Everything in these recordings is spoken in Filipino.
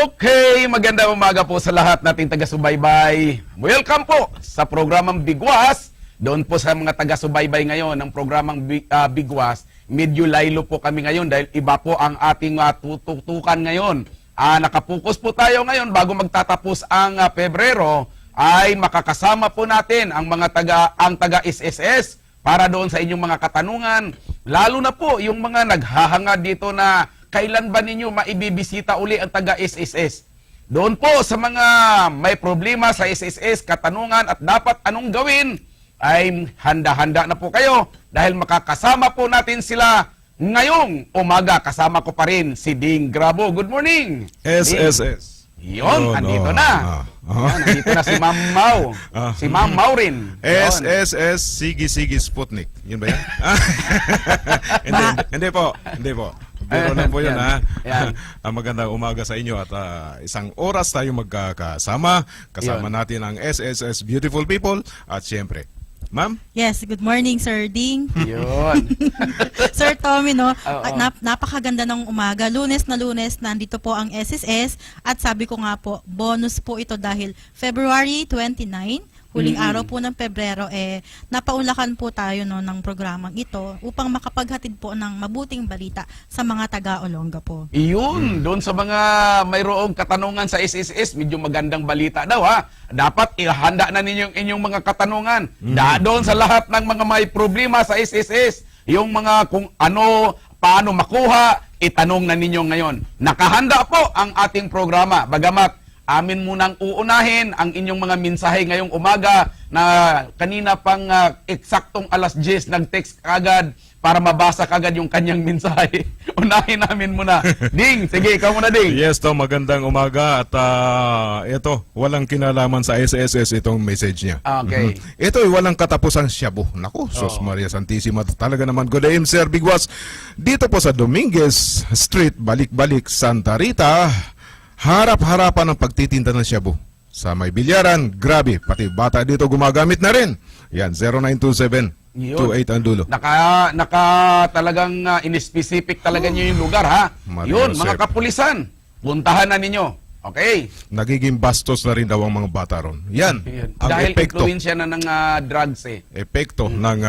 Okay, magandang umaga po sa lahat nating taga-subaybay. Welcome po sa programang Bigwas. Doon po sa mga taga-subaybay ngayon ng programang Bigwas, medyo laylo po kami ngayon dahil iba po ang ating tututukan ngayon. Nakapokus po tayo ngayon bago magtatapos ang Pebrero ay makakasama po natin ang mga taga-SSS para doon sa inyong mga katanungan. Lalo na po yung mga naghahangad dito na kailan ba ninyo maibibisita uli ang taga-SSS? Doon po sa mga may problema sa SSS, katanungan at dapat anong gawin, ay handa-handa na po kayo dahil makakasama po natin sila ngayong umaga. Kasama ko pa rin si Ding Grabo. Good morning! SSS. Yun, andito na. Yan, andito na si Ma'am Mau. Si Ma'am Mau rin. SSS Sigi Sputnik. Yun ba yan? Hindi po. Biro lang po yun, ha? Magandang umaga sa inyo at isang oras tayo magkakasama. Kasama natin ang SSS Beautiful People at siyempre, Ma'am? Yes, good morning, Sir Ding. Yun. Sir Tommy, no? Napakaganda ng umaga. Lunes na Lunes, nandito po ang SSS. At sabi ko nga po, bonus po ito dahil February 29, huling araw po ng Pebrero, napaulakan po tayo no, ng programang ito upang makapaghatid po ng mabuting balita sa mga taga-Olonga po. Iyon, doon sa mga mayroong katanungan sa SSS, medyo magandang balita daw ha. Dapat ihanda na ninyo inyong mga katanungan. Doon sa lahat ng mga may problema sa SSS, yung mga kung ano, paano makuha, itanong na ninyo ngayon. Nakahanda po ang ating programa. Bagamat amin munang uunahin ang inyong mga mensahe ngayong umaga na kanina pang eksaktong alas 10 nag-text kagad para mabasa kagad yung kanyang mensahe. Unahin namin muna. Ding, sige, ikaw muna, Ding. Yes, to magandang umaga at ito, walang kinalaman sa SSS itong message niya. Okay. Ito ay walang katapusang shabu. Naku, Sos Maria Santissima. Talaga naman, good day, Sir Bigwas. Dito po sa Dominguez Street, balik-balik, Santa Rita, harap-harapan ng pagtitinda ng shabu. Sa may bilyaran, grabe, pati bata dito gumagamit na rin. Yan, 0927-28 ang dulo. Naka talagang in-specific talaga nyo yung lugar, ha? Yun, mga kapulisan, puntahan na ninyo. Okay? Nagiging bastos na rin daw ang mga bata ron. Yan, ang Dahil epekto. influensya na ng drugs Epekto ng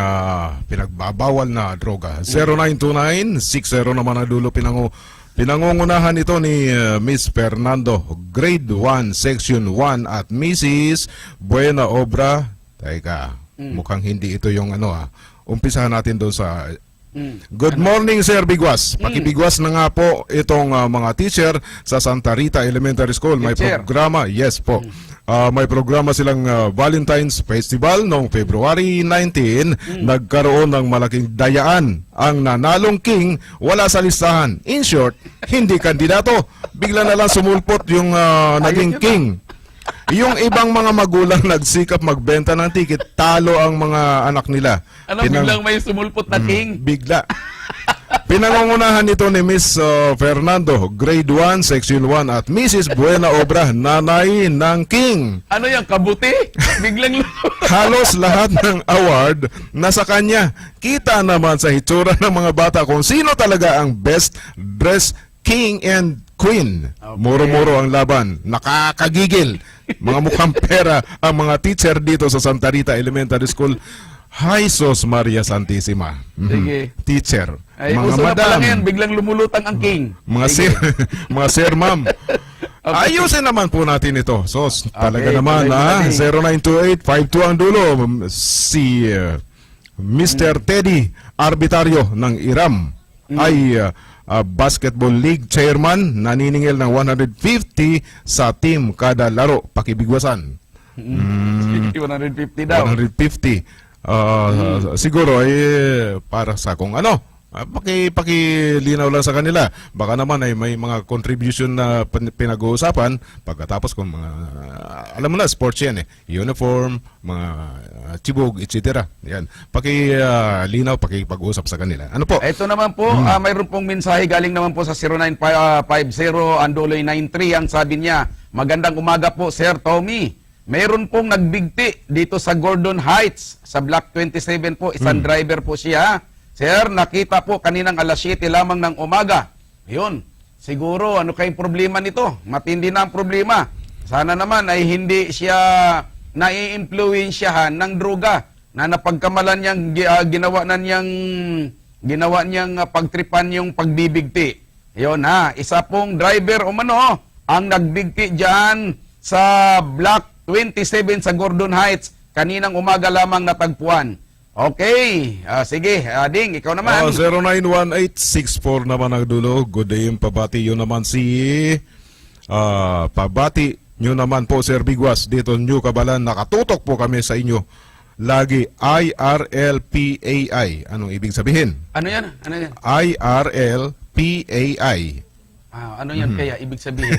pinagbabawal na droga. 0929-60 naman ang dulo pinangungunahan ito ni Miss Fernando, Grade 1, Section 1 at Mrs. Buena Obra. Teka, mukhang hindi ito yung umpisahan natin doon sa... Good morning, Sir Bigwas. Pakibigwas na nga po itong mga teacher sa Santa Rita Elementary School. May programa, yes po. May programa silang Valentine's Festival noong February 19. Nagkaroon ng malaking dayaan. Ang nanalong king wala sa listahan. In short, hindi kandidato. Bigla na lang sumulpot yung naging king. Yung ibang mga magulang nagsikap magbenta ng ticket, talo ang mga anak nila. Biglang may sumulpot na king? Bigla. Pinangungunahan nito ni Miss Fernando, Grade 1, Section 1 at Mrs. Buena Obra, nanay ng king. Ano yan, kabuti? Biglang Halos lahat ng award nasa kanya. Kita naman sa hitsura ng mga bata kung sino talaga ang best dressed king and queen. Muro-muro ang laban. Nakakagigil. Mga mukhang pera ang mga teacher dito sa Santa Rita Elementary School. Hi, Sos Maria Santissima. Sige. Teacher. Ay, mga uso na madam. pala ngayon, biglang lumulutang ang king. Mga sir, ma'am. Ayusin naman po natin ito. Sos, talaga naman, 0928-52 ang dulo. Si Mr. Teddy Arbitaryo ng Iram ay Basketball League Chairman, naniningil ng 150 sa team kada laro. Pakibigwasan. 150 daw. 150. Siguro ay para sa kung pakilinaw lang sa kanila. Baka naman ay may mga contribution na pinag-uusapan pagkatapos kung mga alam mo na, sports yan uniform, mga chibog, etc. Yan. Pakilinaw, pakipag-usap sa kanila. Ano po? Ito naman po, mayroon pong mensahe galing naman po sa 0950 Anduloy 93. Ang sabi niya, magandang umaga po, Sir Tommy. Mayroon pong nagbigti dito sa Gordon Heights, sa Block 27 po. Isang driver po siya. Sir, nakita po kaninang alas 7 lamang ng umaga. Yun. siguro ano kayong problema nito? Matindi na ang problema. Sana naman ay hindi siya nai-impluwensyahan ng droga na napagkamalan niyang ginawa niyang pagtripan yung pagbibigti. Yun ha, isa pong driver umano ang nagbigti diyan sa Block 27 sa Gordon Heights kaninang umaga lamang natagpuan. Okay, sige, Ding, ikaw naman. 091864 naman ang dulo. Good day, pabati yun naman si pabati nyo naman po, Sir Bigwas, dito New Cabalan. Nakatutok po kami sa inyo. Lagi IRLPAI. Anong ibig sabihin? Ano yan? Ano yan? IRLPAI. Ano yan kaya ibig sabihin?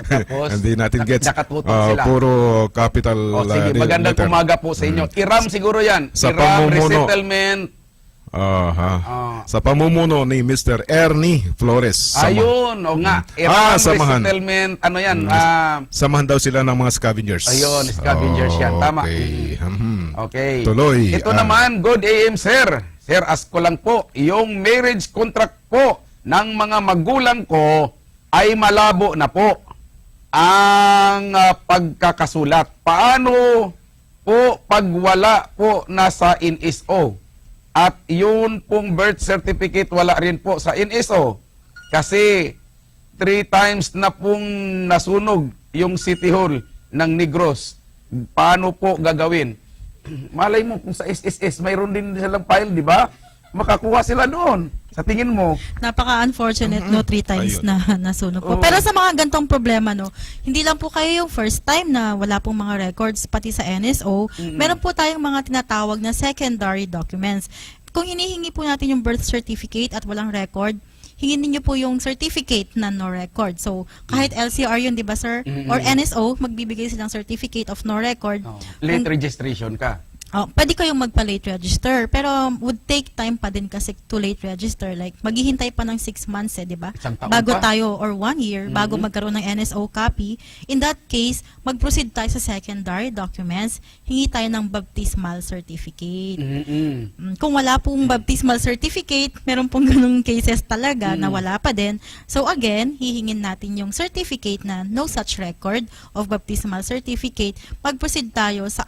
Tapos, Hindi natin gets. nakatutok sila. Puro capital. Sige, magandang letter. umaga po sa inyo. Iram siguro yan. Sa Iram pamumuno. Resettlement. Sa pamumuno ni Mr. Ernie Flores. Ayun, o nga. Iram samahan. Resettlement. Ano yan? Samahan daw sila ng mga scavengers. Ayun, scavengers yan. Tama. Okay. Okay. Tuloy. Ito naman, good AM, sir. Sir, ask ko lang po, yung marriage contract po ng mga magulang ko ay malabo na po ang pagkakasulat. Paano po pag wala po nasa NSO? At yun pong birth certificate wala rin po sa NSO. Kasi 3 times na pong nasunog yung City Hall ng Negros. Paano po gagawin? Malay mo kung sa SSS mayroon din silang file, di ba? Makakuha sila doon. Sa tingin mo? Napaka-unfortunate, no, 3 times Ayun. na nasunog po. Oo. Pero sa mga gantong problema, no, hindi lang po kayo yung first time na wala pong mga records, pati sa NSO, meron po tayong mga tinatawag na secondary documents. Kung hinihingi po natin yung birth certificate at walang record, hingin niyo po yung certificate na no record. So, kahit LCR yun, di ba, sir? Or NSO, magbibigay silang certificate of no record. Late registration ka. Pwede kayong magpa-late register, pero would take time pa din kasi to late register. Like, maghihintay pa ng 6 months, di ba? Isang taon Bago pa. tayo, or 1 year, bago magkaroon ng NSO copy. In that case, mag-proceed tayo sa secondary documents, hingi tayo ng baptismal certificate. Kung wala pong baptismal certificate, meron pong ganung cases talaga na wala pa din. So again, hihingin natin yung certificate na no such record of baptismal certificate. Mag-proceed tayo sa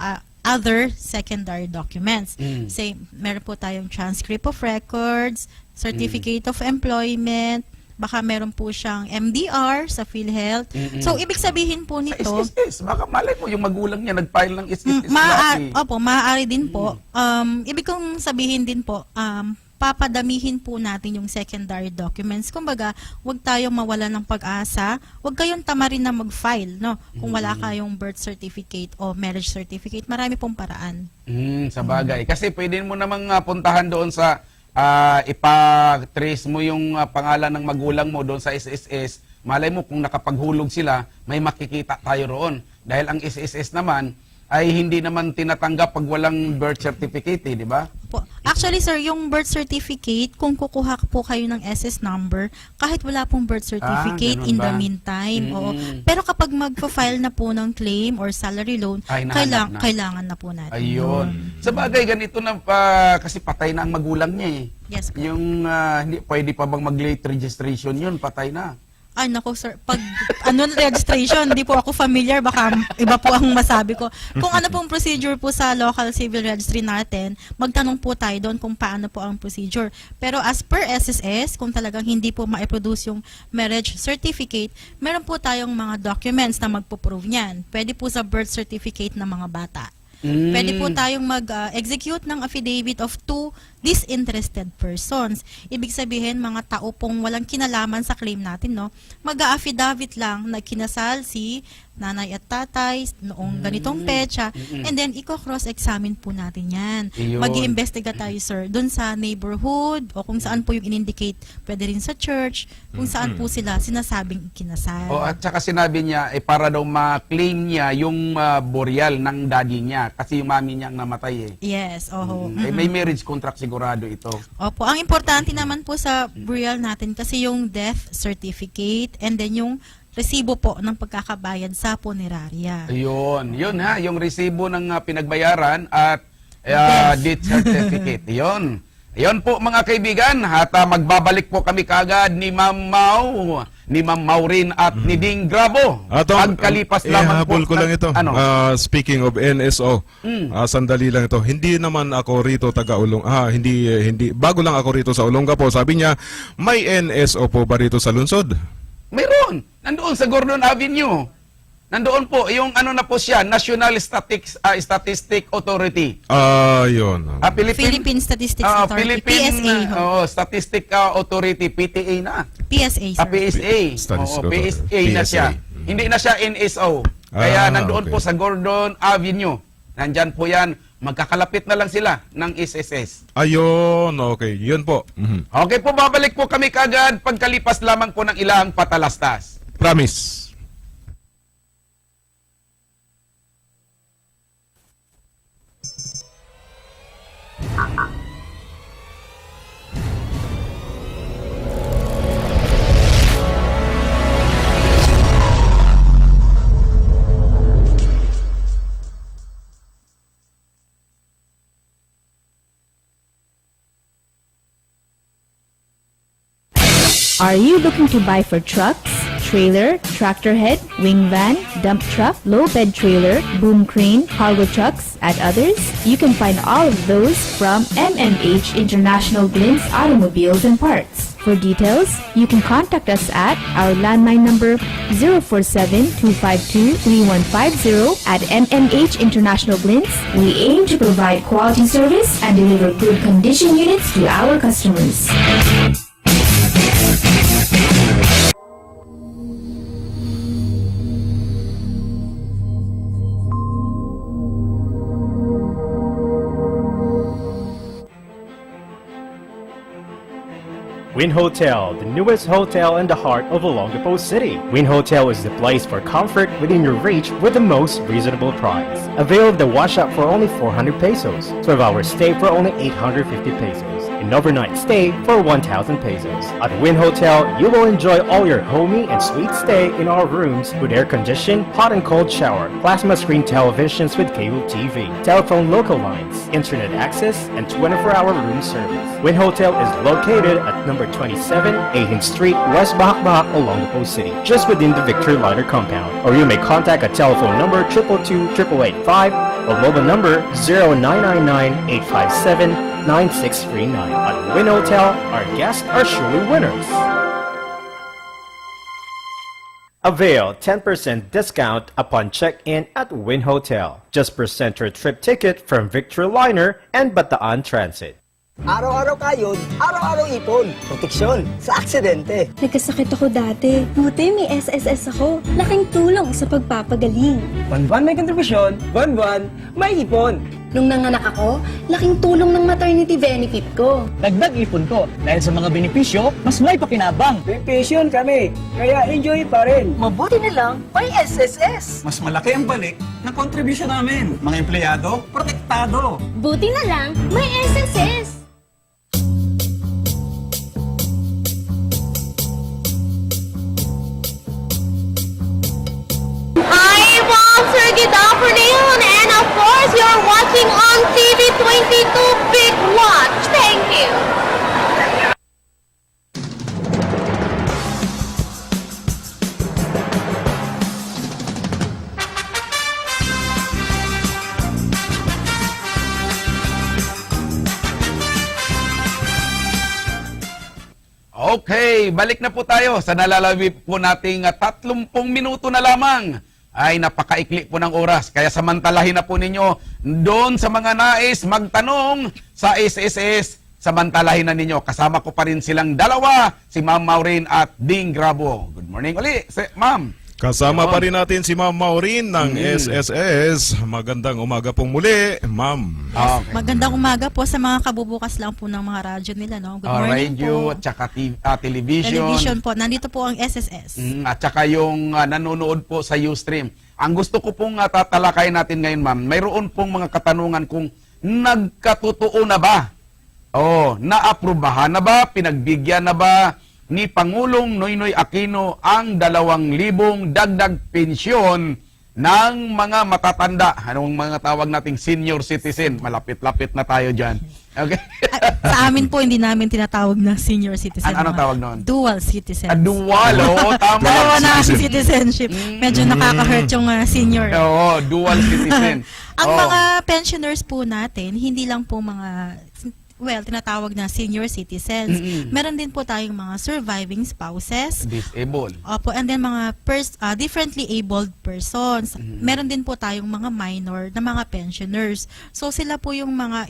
other secondary documents. Say, meron po tayong transcript of records, certificate of employment, baka meron po siyang MDR sa PhilHealth. So, ibig sabihin po Sa nito, SSS, baka malay mo yung magulang niya nag-file ng SSS dati. maaari din po. Ibig kong sabihin din po, papadamihin po natin yung secondary documents. Kumbaga, huwag tayong mawala ng pag-asa. Huwag kayong tamarin na mag-file, no? Kung wala kayong birth certificate o marriage certificate, marami pong paraan. Sa bagay. Kasi pwede mo namang puntahan doon sa ipa-trace mo yung pangalan ng magulang mo doon sa SSS. Malay mo kung nakapaghulog sila, may makikita tayo roon. Dahil ang SSS naman ay hindi naman tinatanggap pag walang birth certificate, di ba? Actually, sir, yung birth certificate, kung kukuha po kayo ng SS number, kahit wala pong birth certificate ganun in ba? the meantime. Oo. Pero kapag magpa-file na po ng claim or salary loan, Ay, nahanap na. kailangan na po natin. Ayun. Sa bagay, ganito na kasi patay na ang magulang niya eh. Yes po. Yung hindi pwede pa bang mag-late registration yun, patay na. Ay, nako sir, pag registration, hindi po ako familiar, baka iba po ang masabi ko. Kung ano pong procedure po sa local civil registry natin, magtanong po tayo doon kung paano po ang procedure. Pero as per SSS, kung talagang hindi po ma-produce yung marriage certificate, meron po tayong mga documents na magpo-prove niyan. Pwede po sa birth certificate ng mga bata. Pwede po tayong mag-execute ng affidavit of 2 disinterested persons. Ibig sabihin, mga tao pong walang kinalaman sa claim natin, no? Mag-affidavit lang na kinasal si nanay at tatay noong ganitong petsa, and then i-cross-examine po natin yan. Iyon. Mag-iimbestiga tayo, sir, dun sa neighborhood o kung saan po yung in-indicate, pwede rin sa church, kung saan po sila sinasabing ikinasal. At saka sinabi niya, para daw ma-claim niya yung burial ng daddy niya kasi yung mami niya ang namatay eh. Yes, oho. May marriage contract sigurado ito. Opo, ang importante naman po sa burial natin kasi yung death certificate and then yung resibo po ng pagkakabayad sa punerarya. Ayun, yun ha, yung resibo ng pinagbayaran at death certificate. Yun. Ayun po mga kaibigan, at magbabalik po kami kagad ni Ma'am Mau ni Ma'am Maureen at ni Ding Grabo. Pagkalipas lamang po. ihabol ko lang ito. Ano? Speaking of NSO, sandali lang ito. Hindi naman ako rito taga-Ulong. Hindi. Bago lang ako rito sa Olongapo. Sabi niya, may NSO po ba rito sa lungsod? Mayroon. Nandoon sa Gordon Avenue. Nandoon po, yung ano na po siya, National Statistic Authority. Yun. Philippine Statistics Authority, PSA. Statistic Authority, PTA na. PSA, sir. PSA. Statistics Oo, Authority. PSA na siya. Hindi na siya NSO. Kaya nandoon po sa Gordon Avenue. Nandyan po yan. Magkakalapit na lang sila ng SSS. Ayun, okay. Yun po. Mhm. Okay po, babalik po kami kagad pagkalipas lamang po ng ilang patalastas. Promise. Are you looking to buy for trucks, trailer, tractor head, wing van, dump truck, low bed trailer, boom crane, cargo trucks, and others? You can find all of those from MMH International Glints Automobiles and Parts. For details, you can contact us at our landline number 047-252-3150 at MMH International Glints. We aim to provide quality service and deliver good condition units to our customers. Win Hotel, the newest hotel in the heart of Olongapo City. Win Hotel is the place for comfort within your reach with the most reasonable price. Avail of the wash-up for only 400 pesos, 12-hour stay for only 850 pesos, an overnight stay for 1,000 pesos. At Win Hotel, you will enjoy all your homey and sweet stay in our rooms with air-conditioned, hot and cold shower, plasma screen televisions with cable TV, telephone local lines, internet access, and 24-hour room service. Win Hotel is located at number 27, 18th Street, West Bahakbahak, Olongapo City, just within the Victory Liner compound. Or you may contact a telephone number 222-8885 or mobile number 0999-857-9639. At Win Hotel, our guests are surely winners. Avail 10% discount upon check-in at Win Hotel. Just present your trip ticket from Victory Liner and Bataan Transit. Araw-araw kayod, araw-araw ipon. Proteksyon sa aksidente. Nagkasakit ako dati. Buti may SSS ako. Laking tulong sa pagpapagaling. Buwan-buwan may kontribusyon, buwan-buwan may ipon. Nung nanganak ako, laking tulong ng maternity benefit ko. Dagdag ipon ko dahil sa mga benepisyo, mas may pakinabang. May pension kami, kaya enjoy pa rin. Mabuti na lang, may SSS. Mas malaki ang balik ng kontribusyon namin. Mga empleyado, protektado. Buti na lang, may SSS. Hi, Mom! Sir, good afternoon! And of course, you're watching on TV22 Big Watch. Thank you! Okay, balik na po tayo sa nalalawi po nating 30 minuto na lamang. Ay, napakaikli po ng oras. Kaya samantalahin na po ninyo doon sa mga nais magtanong sa SSS. Samantalahin na ninyo. Kasama ko pa rin silang dalawa, si Ma'am Maureen at Ding Grabo. Good morning uli, Ma'am. Kasama pa rin natin si Ma'am Maureen ng SSS. Magandang umaga pong muli, Ma'am. Okay. Magandang umaga po sa mga kabubukas lang po ng mga radyo nila, no? Good morning Radio po. at saka television. Television po. Nandito po ang SSS. At saka yung nanonood po sa Ustream. Ang gusto ko pong tatalakayin natin ngayon, ma'am, mayroon pong mga katanungan kung nagkatotoo na ba? Naaprubahan na ba? Pinagbigyan na ba ni Pangulong Noynoy Aquino ang 2,000 dagdag pensyon ng mga matatanda. Anong mga tawag nating senior citizen? Malapit-lapit na tayo dyan. Okay? Sa amin po, hindi namin tinatawag na senior citizen. Anong mga tawag noon? Dual citizen. Dual, oo, tama. Dalawa na ang citizenship. Medyo nakaka-hurt yung senior. Oo, dual citizen. Ang Oo. mga pensioners po natin, hindi lang po mga, tinatawag na senior citizens. Meron din po tayong mga surviving spouses. Disabled. Opo, and then mga differently abled persons. Meron din po tayong mga minor na mga pensioners. So sila po yung mga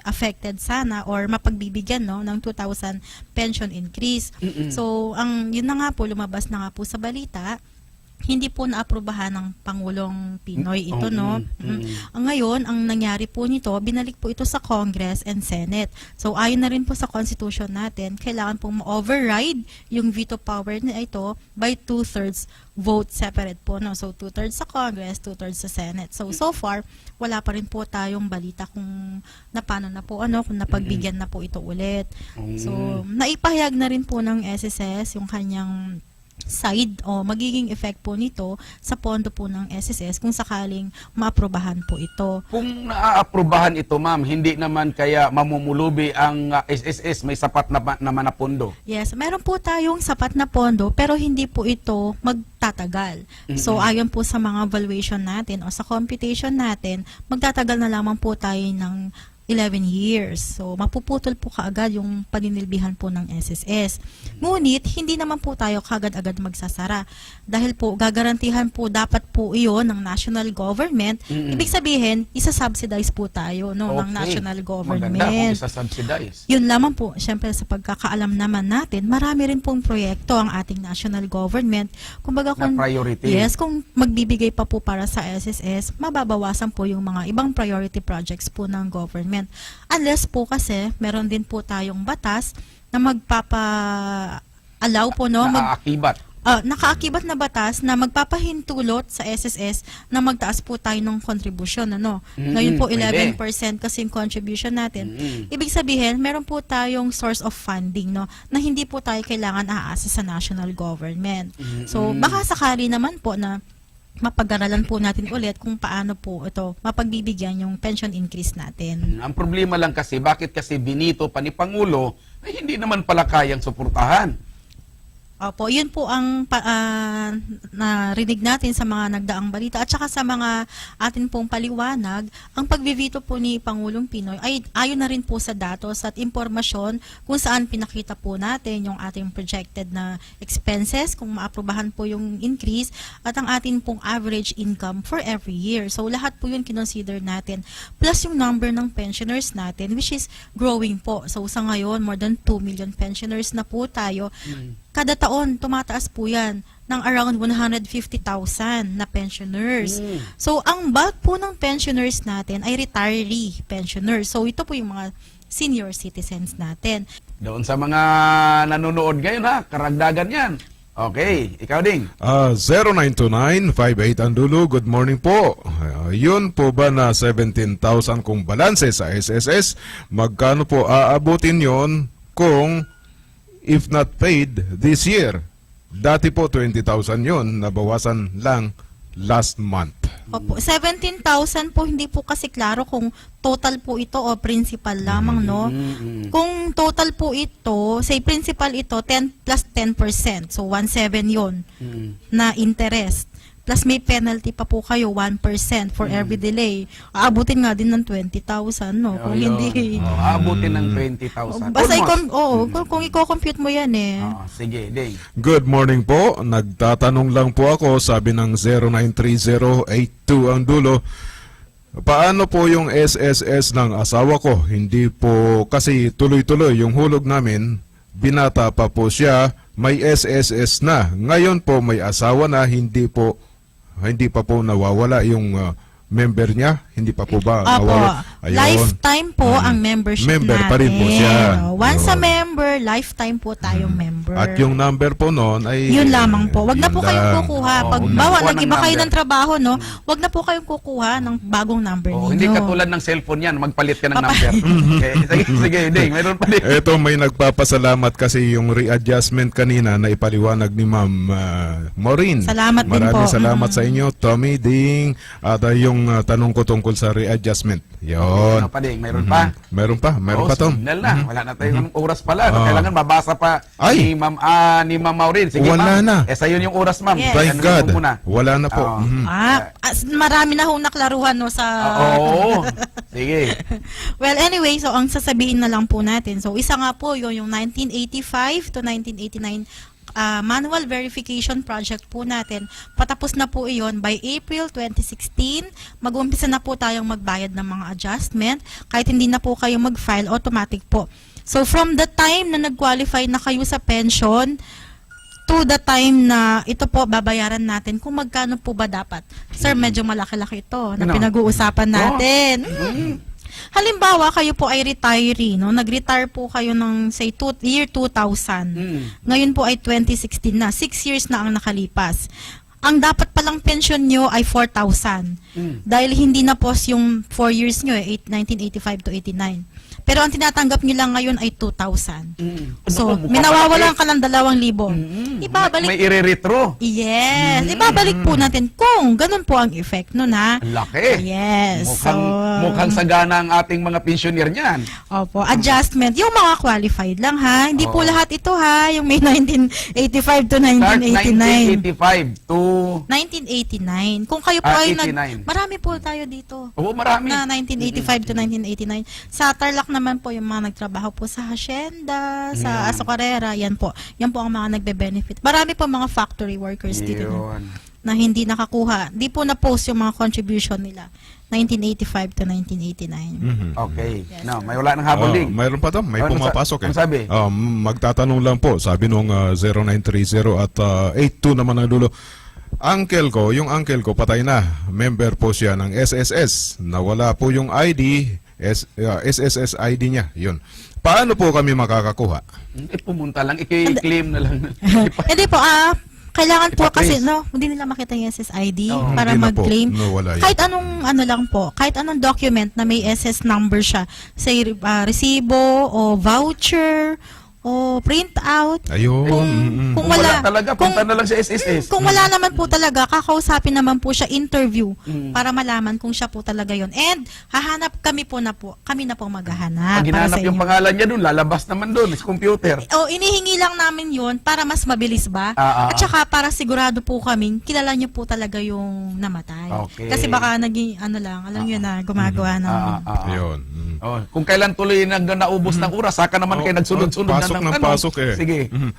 affected sana or mapagbibigyan ng 2,000 pension increase. So yun na nga po, lumabas na nga po sa balita, hindi po naaprubahan ng Pangulong Pinoy ito, no? Ngayon, ang nangyari po nito, binalik po ito sa Congress and Senate. So, ayon na rin po sa Constitution natin, kailangan pong ma-override yung veto power na ito by 2/3 vote separate po, no? So, 2/3 sa Congress, 2/3 sa Senate. So far, wala pa rin po tayong balita kung paano na po, kung napagbigyan na po ito ulit. So, naipahayag na rin po ng SSS yung kanyang side o magiging effect po nito sa pondo po ng SSS kung sakaling maaprubahan po ito. Kung naaaprubahan ito, ma'am, hindi naman kaya mamumulubi ang SSS, may sapat naman na pondo. Yes, meron po tayong sapat na pondo pero hindi po ito magtatagal. So ayon po sa mga valuation natin o sa computation natin, magtatagal na lamang po tayo ng 11 years. So, mapuputol po kaagad yung paninilbihan po ng SSS. Ngunit, hindi naman po tayo kaagad-agad magsasara. Dahil po, gagarantihan po dapat po iyon ng national government. Ibig sabihin, isa-subsidize po tayo ng national government. Maganda kung isa-subsidize. Yun lamang po, syempre sa pagkakaalam naman natin, marami rin pong proyekto ang ating national government. Kumbaga, Na priority. Yes, kung magbibigay pa po para sa SSS, mababawasan po yung mga ibang priority projects po ng government. Unless po kasi, meron din po tayong batas na magpapa-allow po, Naaakibat. nakaakibat na batas na magpapahintulot sa SSS na magtaas po tayo ng kontribusyon. Ngayon po 11% kasi yung contribution natin. Ibig sabihin, meron po tayong source of funding na hindi po tayo kailangan aasa sa national government. So baka sakali naman po na mapag-aralan po natin ulit kung paano po ito mapagbibigyan yung pension increase natin. Ang problema lang kasi, bakit kasi binito pa ni Pangulo ay hindi naman pala kayang suportahan. Opo, yun po ang narinig natin sa mga nagdaang balita at saka sa mga atin pong paliwanag. Ang pagbibito po ni Pangulong Pinoy ay ayon na rin po sa datos at impormasyon kung saan pinakita po natin yung ating projected na expenses, kung maaprubahan po yung increase at ang atin pong average income for every year. So lahat po yun kinonsider natin. Plus yung number ng pensioners natin which is growing po. So sa ngayon, more than 2 million pensioners na po tayo. Kada taon, tumataas po yan ng around 150,000 na pensioners. So, ang bulk po ng pensioners natin ay retiree pensioners. So, ito po yung mga senior citizens natin. Doon sa mga nanonood ngayon karagdagan yan. Okay, ikaw ding. 0929-58 Andulo, good morning po. Yun po ba na 17,000 kung balanse sa SSS? Magkano po aabutin yon kung if not paid this year? Dati po 20,000 yun, nabawasan lang last month. Opo, 17,000 po, hindi po kasi klaro kung total po ito o principal lamang, Kung total po ito, say principal ito, 10 plus 10%, so 1.7 yun na interest. Plus may penalty pa po kayo, 1% for every delay. Aabutin nga din ng 20,000, Kung hindi... Aabutin ng 20,000. Basta kung i-compute mo yan Sige, ding. Good morning po. Nagtatanong lang po ako, sabi ng 093082 ang dulo. Paano po yung SSS ng asawa ko? Hindi po kasi tuloy-tuloy yung hulog namin. Binata pa po siya, may SSS na. Ngayon po may asawa na, hindi pa po nawawala yung member niya. Hindi pa po ba? Opo. Nawala? Ayun. Lifetime po ang membership Member natin. pa rin po siya. Once a Yun. member, lifetime po tayong member. At yung number po noon ay... Yun lamang po. Wag na yun po kayong lang. kukuha. Oo, Pag wag na bawa, kukuha ng nag-iba kayo number. ng trabaho, no? Wag na po kayong kukuha ng bagong number Oh, ninyo. hindi katulad ng cellphone yan, magpalit ka ng number. Sige, Ding, mayroon pa din. Eto, may nagpapasalamat kasi yung readjustment kanina na ipaliwanag ni Ma'am Maureen. Salamat din Maraming po. salamat sa inyo, Tommy, Ding, at yung tanong ko tungkol sa readjustment. Yon. Ano pa, Ding? Mayroon pa? Meron pa, meron Oh, pa, Tom. signal na. Wala na tayong oras pala. Ah. Kailangan mabasa pa Ay! ni Ma'am Maureen. Sige, Wala ma'am. na. Sa'yo yung oras, ma'am. Yes. Thank Ano God. mo muna? Wala na po. Oo. Mhm. Marami na hong naklaruhan, no, sa... Oo. Sige. Well, anyway, so ang sasabihin na lang po natin. So, isa nga po yung 1985 to 1989 manual verification project po natin. Patapos na po iyon by April 2016. Mag-umpisa na po tayong magbayad ng mga adjustment. Kahit hindi na po kayo mag-file, automatic po. So, from the time na nag-qualify na kayo sa pension, to the time na ito po babayaran natin kung magkano po ba dapat. Sir, medyo malaki-laki ito na Ano? pinag-uusapan natin. Halimbawa, kayo po ay retiree, no? Nag-retire po kayo ng, say, year 2000. Ngayon po ay 2016 na. 6 years na ang nakalipas. Ang dapat palang pension nyo ay 4,000. Dahil hindi na po yung 4 years nyo, 1985 to 89. Pero ang tinatanggap nyo lang ngayon ay 2,000. So, Naku, may mukhang nawawalan malaki. ka ng 2,000. Ibabalik May i-retro. Yes. Ibabalik po natin kung ganun po ang effect nun, ha? Ang laki. Yes. Mukhang sagana ang ating mga pensioner niyan. Opo, adjustment. Yung mga qualified lang, ha? Hindi po Oo. lahat ito, ha? Yung may 1985 to Start 1989. 1985 to... 1989. Kung kayo po ay 89. marami po tayo dito. Oo, marami. Na 1985 to 1989. Sa Tarlac naman po yung mga nagtrabaho po sa Hacienda, sa Azucarera, yan po. Yan po ang mga nagbe-benefit. Marami po mga factory workers dito Yun. na hindi nakakuha. Di po na-post yung mga contribution nila. 1985 to 1989. Okay. No, may wala ng habol, Ding. Mayroon pa, Tom. May Ano pumapasok eh. ano sabi? Magtatanong lang po. Sabi nung 0930 at 82 naman ang dulo. Yung uncle ko, patay na. Member po siya ng SSS. Nawala po yung ID, SSS ID niya. Yun. Paano po kami makakakuha? Pumunta lang, i-claim na lang. Hindi po, kailangan po Ipatrace. kasi, no, hindi nila makita yung SSID Oo. para Hindi na po. mag-claim. No, wala yun. Kahit anong, kahit anong document na may SS number siya, say, resibo, o voucher, o printout. Ayun. Kung Kung wala wala, talaga, punta na lang sa SSS. Kung wala naman po talaga, kakausapin naman po siya interview para malaman kung siya po talaga yon. And kami na po maghahanap Pag para sa hinanap yung inyo. pangalan niya doon, lalabas naman doon, sa computer. O, inihingi lang namin yun para mas mabilis ba? At saka para sigurado po kami, kilala niyo po talaga yung namatay. Okay. Kasi baka naging, alam niyo na, gumagawa ng... Ayun. Oh, kung kailan tuloy naubos ng oras, saka naman kayo nagsunod-sunod pasok na ng ano. pasok eh. Sige.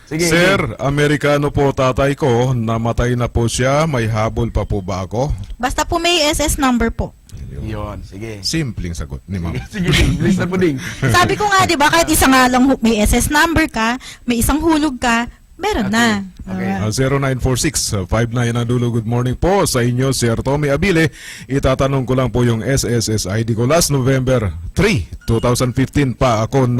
Sige. Sir, Amerikano po tatay ko, namatay na po siya, may habol pa po ba ako? Basta po may SS number po. Yun, sige. Simpleng sagot ni ma'am. Sige, Ding. Listen mo, Ding. Sabi ko nga, di ba, kahit isa nga lang may SS number ka, may isang hulog ka, meron na. Okay. 0946-59 na dulo. Good morning po sa inyo, Sir Tommy Abile. Itatanong ko lang po yung SSS ID ko. Last November 3, 2015 pa ako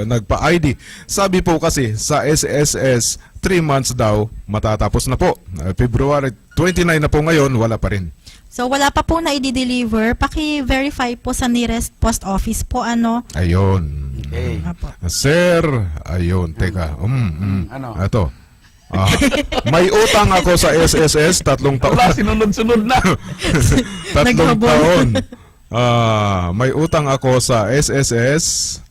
nagpa-ID. Sabi po kasi sa SSS, 3 months daw matatapos na po. February 29 na po ngayon, wala pa rin. So, wala pa po na i-deliver. Paki-verify po sa nearest post office po, Ayun. Okay. Apo. Sir, ayun, teka. Ano? Ito. May utang ako sa SSS, 3 taon. Wala, sinunod-sunod na. 3 Naghabol. taon. May utang ako sa SSS.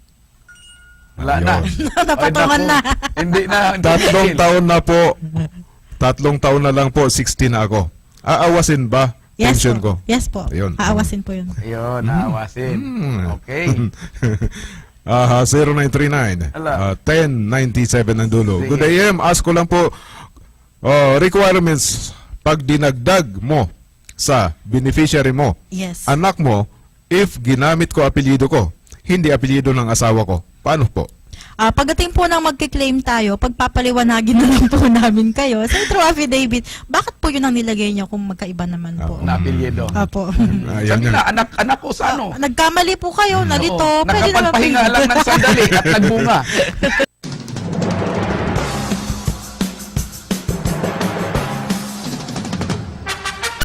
Wala na. Napatungan Ay, na. naku. Hindi na. Hindi 3 taon na po. 3 taon na lang po, 16 na ako. Aawasin ba Yes pension po. ko? Yes po. Ayun. Aawasin po yun. Ayun, naawasin. Okay. 0939 Ala. 1097 ang dulo. Sige. Good AM, ask ko lang po requirements pag dinagdag mo sa beneficiary mo, Yes. anak mo, if ginamit ko apelyido ko, hindi apelyido ng asawa ko, paano po? Pagdating po ng magkiklaim tayo, pagpapaliwanagin na lang po namin kayo sa true affidavit, bakit po yun ang nilagay niyo kung magkaiba naman po? Na apelyido. Apo. Ayan Sabi yan. na, anak ko sa ano? Nagkamali po kayo, nalito. Oo, Pwede naman po nakapagpahinga yun. lang ng sandali at nagbunga.